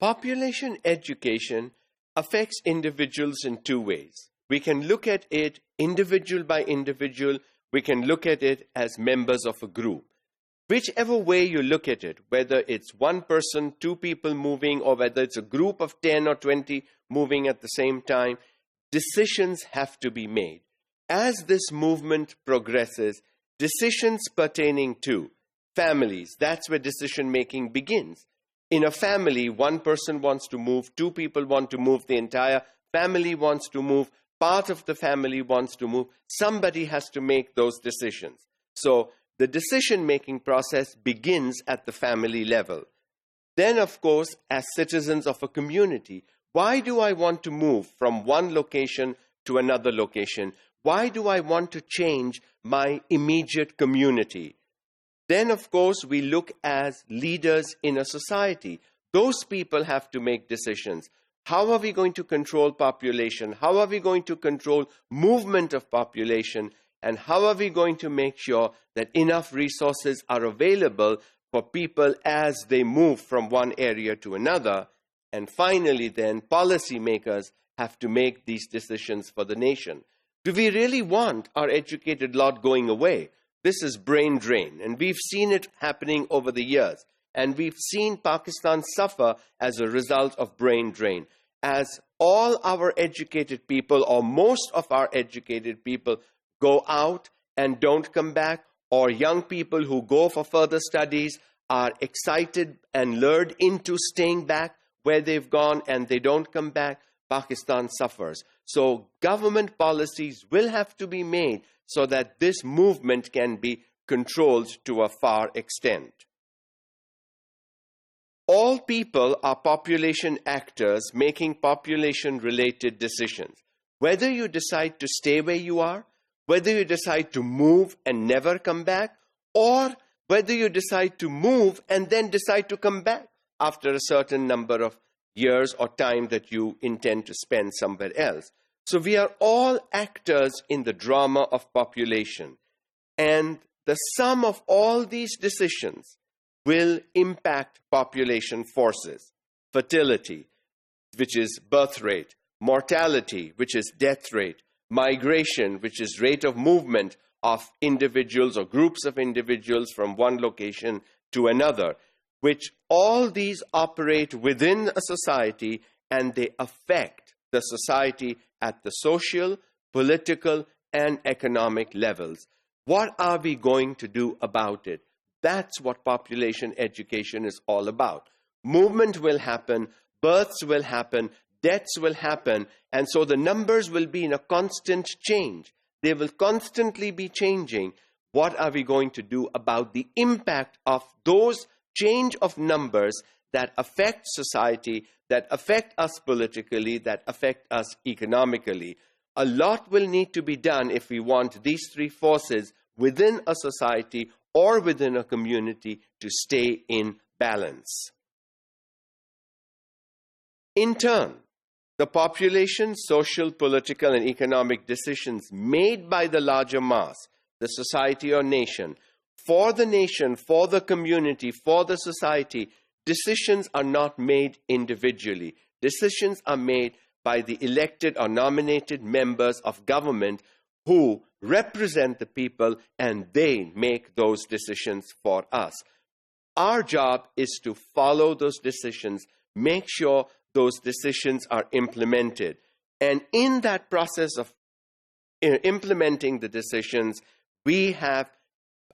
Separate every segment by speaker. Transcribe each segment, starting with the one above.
Speaker 1: Population education affects individuals in two ways. We can look at it individual by individual. We can look at it as members of a group. Whichever way you look at it, whether it's one person, two people moving, or whether it's a group of 10 or 20 moving at the same time, decisions have to be made. As this movement progresses, decisions pertaining to families, that's where decision making begins. In a family, one person wants to move, two people want to move, the entire family wants to move, part of the family wants to move. Somebody has to make those decisions. So the decision-making process begins at the family level. Then, of course, as citizens of a community, why do I want to move from one location to another location? Why do I want to change my immediate community? Then, of course, we look as leaders in a society. Those people have to make decisions. How are we going to control population? How are we going to control movement of population? And how are we going to make sure that enough resources are available for people as they move from one area to another? And finally, then, policymakers have to make these decisions for the nation. Do we really want our educated lot going away? This is brain drain, and we've seen it happening over the years. And we've seen Pakistan suffer as a result of brain drain. As all our educated people, or most of our educated people, go out and don't come back, or young people who go for further studies are excited and lured into staying back where they've gone and they don't come back, Pakistan suffers. So government policies will have to be made so that this movement can be controlled to a far extent. All people are population actors making population-related decisions. Whether you decide to stay where you are, whether you decide to move and never come back, or whether you decide to move and then decide to come back after a certain number of years or time that you intend to spend somewhere else. So we are all actors in the drama of population. And the sum of all these decisions will impact population forces. Fertility, which is birth rate, mortality, which is death rate, migration, which is rate of movement of individuals or groups of individuals from one location to another, which all these operate within a society and they affect the society at the social, political, and economic levels. What are we going to do about it? That's what population education is all about. Movement will happen, births will happen, deaths will happen, and so the numbers will be in a constant change. They will constantly be changing. What are we going to do about the impact of those change of numbers that affect society, that affect us politically, that affect us economically? A lot will need to be done if we want these three forces within a society or within a community to stay in balance. In turn, the population, social, political, and economic decisions made by the larger mass, the society or nation, for the community, for the society, decisions are not made individually. Decisions are made by the elected or nominated members of government who represent the people, and they make those decisions for us. Our job is to follow those decisions, make sure those decisions are implemented. And in that process of implementing the decisions, we have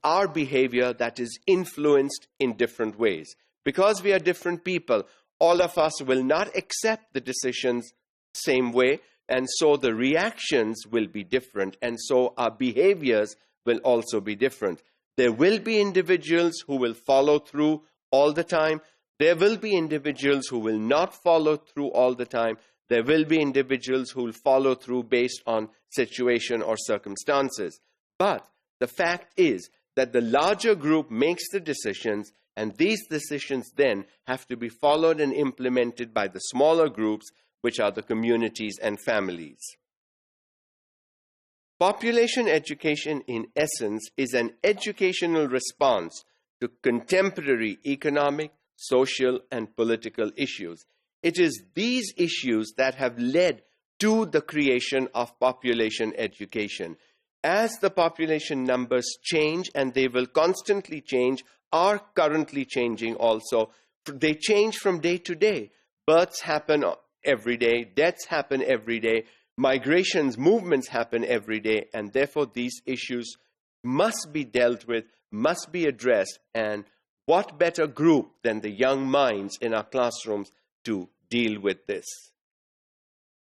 Speaker 1: our behavior that is influenced in different ways. Because we are different people, all of us will not accept the decisions same way, and so the reactions will be different, and so our behaviors will also be different. There will be individuals who will follow through all the time. There will be individuals who will not follow through all the time. There will be individuals who will follow through based on situation or circumstances. But the fact is that the larger group makes the decisions, and these decisions then have to be followed and implemented by the smaller groups, which are the communities and families. Population education, in essence, is an educational response to contemporary economic, social, and political issues. it is these issues that have led to the creation of population education. As the population numbers change, and they will constantly change, are currently changing also, they change from day to day. Births happen every day, deaths happen every day, migrations, movements happen every day, and therefore these issues must be dealt with, must be addressed, and what better group than the young minds in our classrooms to deal with this?